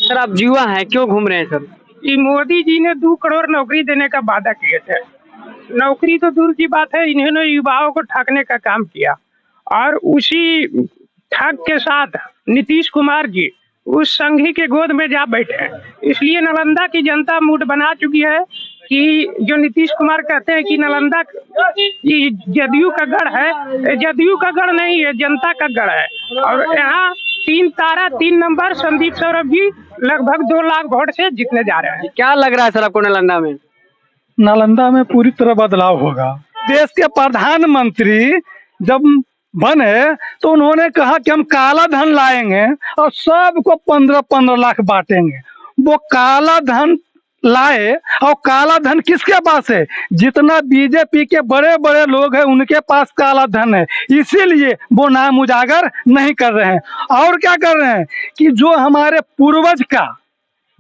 Sir आप युवा हैं, क्यों घूम रहे हैं सर? कि मोदी जी ने 2 करोड़ नौकरी देने का वादा किए थे। नौकरी तो दूर की बात है, इन्होंने युवाओं को ठगने का काम किया और उसी ठग के साथ नीतीश कुमार जी उस संघी के गोद में जा बैठे हैं। इसलिए नालंदा की जनता मूड बना चुकी है कि जो नीतीश कुमार कहते हैं कि नालंदा ये जदयू का गढ़ है, जदयू का गढ़ नहीं है, जनता का गढ़ है। और यहाँ 3 तारा 3 नंबर संदीप सौरभ जी लगभग 2 लाख वोट से जीतने जा रहे हैं। क्या लग रहा है सर आपको नालंदा में? नालंदा में पूरी तरह बदलाव होगा। देश के प्रधानमंत्री जब बने तो उन्होंने कहा कि हम काला धन लाएंगे और सबको 15-15 लाख बांटेंगे। वो काला धन लाए और काला धन किसके पास है? जितना बीजेपी के बड़े बड़े लोग हैं उनके पास काला धन है, इसीलिए वो नाम उजागर नहीं कर रहे हैं। और क्या कर रहे हैं कि जो हमारे पूर्वज का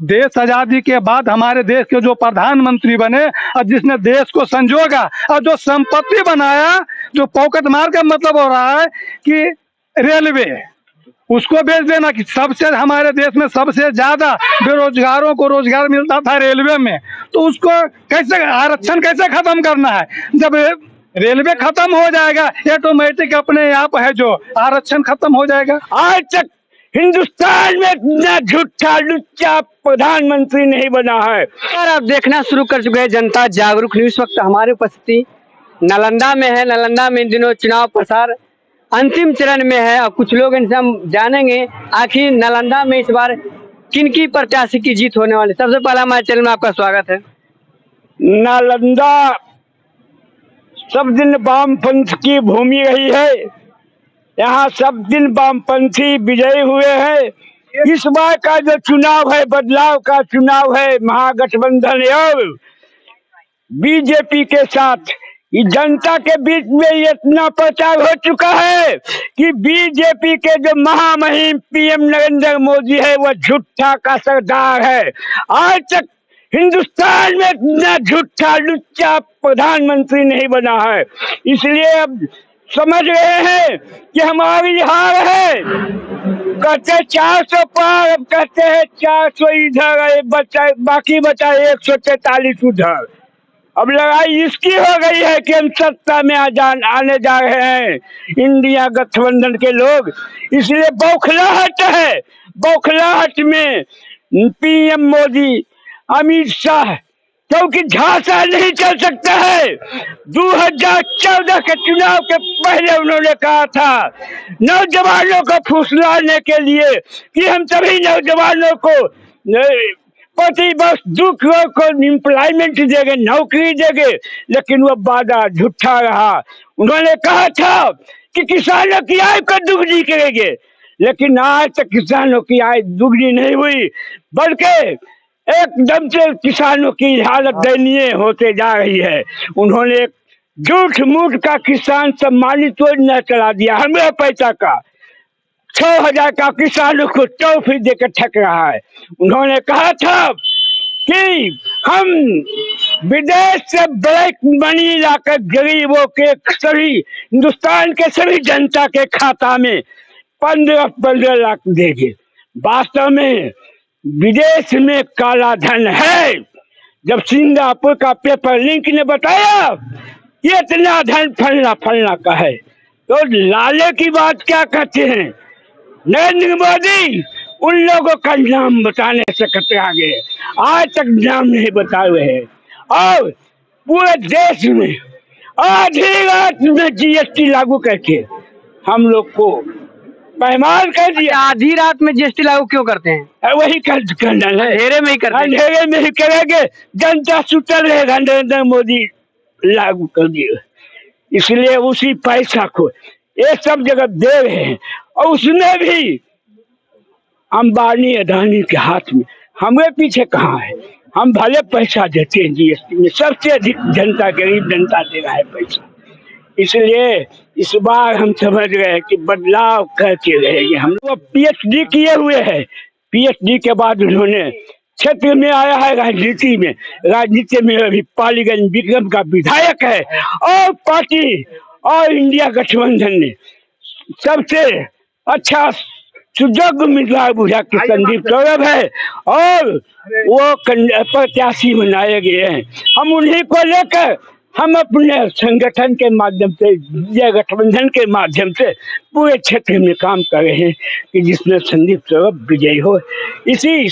देश आजादी के बाद हमारे देश के जो प्रधानमंत्री बने और जिसने देश को संजोगा और जो संपत्ति बनाया, जो पॉकेट मार का मतलब हो रहा है कि रेलवे उसको बेच देना, कि सबसे हमारे देश में सबसे ज्यादा बेरोजगारों को रोजगार मिलता था रेलवे में, तो उसको कैसे आरक्षण कैसे खत्म करना है? जब रेलवे खत्म हो जाएगा ऑटोमेटिक अपने आप है जो आरक्षण खत्म हो जाएगा। आज तक हिंदुस्तान में इतना झूठा लुच्चा प्रधानमंत्री नहीं बना है। सर आप देखना शुरू कर चुके हैं जनता जागरूक न्यूज। वक्त हमारी उपस्थिति नालंदा में है। नालंदा में इन दिनों चुनाव प्रचार अंतिम चरण में है और कुछ लोग इनसे हम जानेंगे आखिर नालंदा में इस बार किनकी प्रत्याशी की जीत होने वाली। सबसे पहला हमारे चैनल में आपका स्वागत है। नालंदा सब दिन वामपंथ की भूमि रही है, यहाँ सब दिन वामपंथी विजयी हुए हैं। इस बार का जो चुनाव है बदलाव का चुनाव है, महागठबंधन और बीजेपी के साथ जनता के बीच में इतना प्रचार हो चुका है कि बीजेपी के जो महामहिम पीएम नरेंद्र मोदी है वह झूठा का सरदार है। आज तक हिंदुस्तान में इतना झूठा लुच्चा प्रधानमंत्री नहीं बना है, इसलिए अब समझ रहे हैं कि हमारी हार है। कहते 400 पार, अब कहते हैं 400 इधर, बाकी बचा 143 उधर। अब लड़ाई इसकी हो गई है कि हम सत्ता में आने जा रहे हैं इंडिया गठबंधन के लोग, इसलिए बौखलाहट है। बौखलाहट में पीएम मोदी, अमित शाह, क्योंकि झांसा नहीं चल सकता है। 2014 के चुनाव के पहले उन्होंने कहा था नौजवानों को फुसलाने के लिए कि हम सभी नौजवानों को प्रति वर्ष 2 करोड़ को एम्प्लॉयमेंट देंगे, नौकरी देंगे, लेकिन वह वादा झूठा रहा। उन्होंने कहा था कि किसानों की आय को दुगनी करेंगे, लेकिन आज तक किसानों की आय दुगनी नहीं हुई, बल्कि एकदम से किसानों की हालत दयनीय होते जा रही है। उन्होंने झूठ मूठ का किसान सम्मानित योजना चला दिया, हमें पैसा का 6,000 का किसानों को टॉफी देकर ठग रहा है। उन्होंने कहा था कि हम विदेश से ब्लैक मनी लाकर गरीबों के सभी हिंदुस्तान के सभी जनता के खाता में 15-15 लाख देंगे। वास्तव में विदेश में काला धन है। जब सिंगापुर का पेपर लिंक ने बताया ये इतना धन फलना फलना का है, तो लाले की बात क्या कहते हैं? नरेंद्र मोदी उन लोगों का नाम बताने से कतरा गए, आज तक नाम नहीं बता रहे हैं। और पूरे देश में आधी रात में जीएसटी लागू करके हम लोग को पैमाल कर दिया। आधी रात में जीएसटी लागू क्यों करते हैं? वही करना है, अंधेरे में ही करते हैं। अंधेरे में ही करेंगे, जनता सुतल रहेगा, नरेंद्र मोदी लागू कर दिए। इसलिए उसी पैसा को ये सब जगह दे रहे हैं, और उसमें भी अंबानी अदानी के हाथ में, हमें पीछे कहाँ है? हम भले पैसा देते हैं जीएसटी में, सबसे अधिक जनता, गरीब जनता दे रहा है पैसा। इसलिए इस बार हम समझ रहे हैं कि बदलाव करके रहेंगे। हम लोग पीएचडी किए हुए हैं, पीएचडी के बाद उन्होंने क्षेत्र में आया है राजनीति में, राजनीति में अभी पालीगंज विक्रम का विधायक है, और पार्टी और इंडिया गठबंधन ने सबसे अच्छा सुजग उम्मीदवार बुझा के संदीप सौरभ है और वो प्रत्याशी बनाए गए हैं। हम उन्हीं को लेकर हम अपने संगठन के माध्यम से या गठबंधन के माध्यम से पूरे क्षेत्र में काम कर रहे हैं कि जिसमें संदीप सौरभ विजयी हो। इसी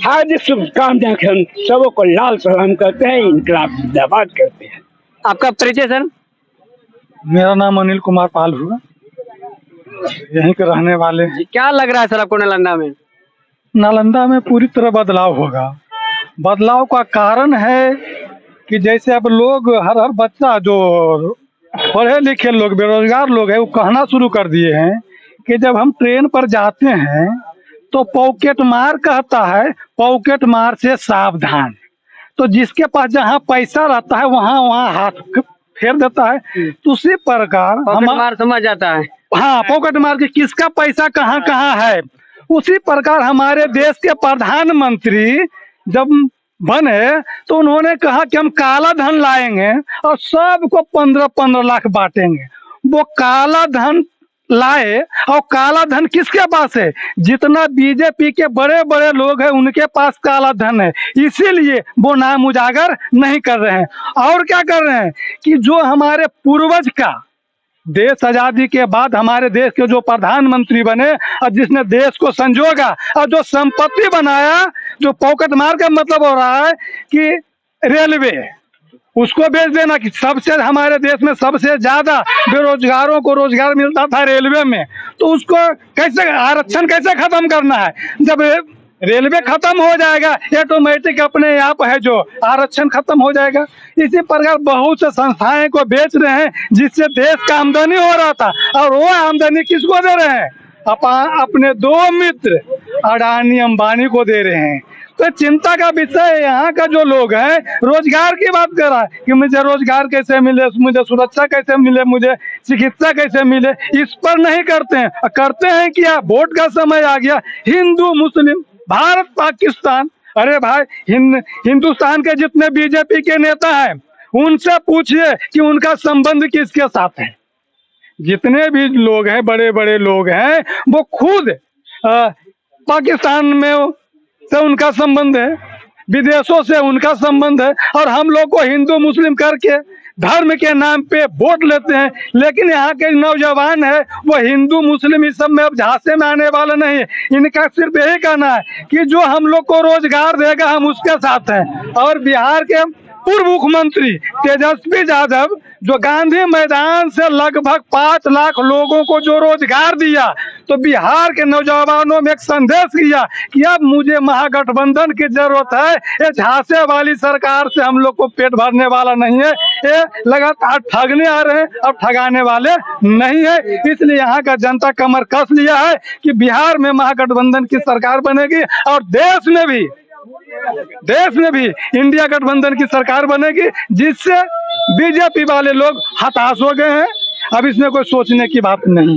हार्दिक शुभकामना के हम सबों को लाल सलाम करते हैं, इनकलाब जिंदाबाद करते हैं। आपका परिचय सर? मेरा नाम अनिल कुमार पाल हुआ, यहीं के रहने वाले हैं। क्या लग रहा है सर आपको नालंदा में? नालंदा में पूरी तरह बदलाव होगा। बदलाव का कारण है कि जैसे अब लोग हर बच्चा जो पढ़े लिखे लोग बेरोजगार लोग हैं वो कहना शुरू कर दिए हैं कि जब हम ट्रेन पर जाते हैं तो पॉकेट मार कहता है, पॉकेट मार से सावधान। तो जिसके पास जहाँ पैसा रहता है वहाँ हाथ फेर देता है। तो उसी प्रकार पॉकेट मार समझ जाता है। हाँ, पॉकेट मार के किसका पैसा कहाँ कहाँ है। उसी प्रकार हमारे देश के प्रधानमंत्री जब बने तो उन्होंने कहा कि हम काला धन लाएंगे और सबको 15-15 लाख बांटेंगे। वो काला धन लाए और काला धन किसके पास है? जितना बीजेपी के बड़े बड़े लोग हैं उनके पास काला धन है, इसीलिए वो नाम उजागर नहीं कर रहे हैं। और क्या कर रहे हैं कि जो हमारे पूर्वज का देश आजादी के बाद हमारे देश के जो प्रधानमंत्री बने और जिसने देश को संजोगा और जो संपत्ति बनाया, जो पॉकेट मार का मतलब हो रहा है कि रेलवे उसको बेच देना। कि सबसे हमारे देश में सबसे ज्यादा बेरोजगारों को रोजगार मिलता था रेलवे में, तो उसको कैसे आरक्षण कैसे खत्म करना है? जब रेलवे खत्म हो जाएगा ऑटोमेटिक अपने आप है जो आरक्षण खत्म हो जाएगा। इसी प्रकार बहुत से संस्थाएं को बेच रहे हैं जिससे देश का आमदनी हो रहा था, और वो आमदनी किसको दे रहे हैं? अपने दो मित्र अडानी अंबानी को दे रहे हैं। तो चिंता का विषय यहाँ का जो लोग हैं रोजगार की बात कर रहा है कि मुझे रोजगार कैसे मिले, मुझे सुरक्षा कैसे मिले, मुझे चिकित्सा कैसे मिले, इस पर नहीं करते हैं। करते हैं क्या? वोट का समय आ गया, हिंदू मुस्लिम, भारत पाकिस्तान। अरे भाई, हिंदुस्तान के जितने बीजेपी के नेता हैं उनसे पूछिए कि उनका संबंध किसके साथ है। जितने भी लोग हैं, बड़े बड़े लोग हैं, वो खुद पाकिस्तान में से उनका संबंध है, विदेशों से उनका संबंध है, और हम लोग को हिंदू मुस्लिम करके धर्म के नाम पे वोट लेते हैं। लेकिन यहाँ के नौजवान है वो हिंदू मुस्लिम इस सब में अब झांसे में आने वाला नहीं है। इनका सिर्फ यही कहना है कि जो हम लोग को रोजगार देगा हम उसके साथ हैं। और बिहार के पूर्व मुख्यमंत्री तेजस्वी यादव जो गांधी मैदान से लगभग 5 लाख लोगों को जो रोजगार दिया, तो बिहार के नौजवानों में एक संदेश किया कि अब मुझे महागठबंधन की जरूरत है। ये झांसे वाली सरकार से हम लोग को पेट भरने वाला नहीं है। ये लगातार ठगने आ रहे हैं, अब ठगाने वाले नहीं है। इसलिए यहाँ का जनता कमर कस लिया है कि बिहार में महागठबंधन की सरकार बनेगी और देश में भी इंडिया गठबंधन की सरकार बनेगी, जिससे बीजेपी वाले लोग हताश हो गए हैं। अब इसमें कोई सोचने की बात नहीं।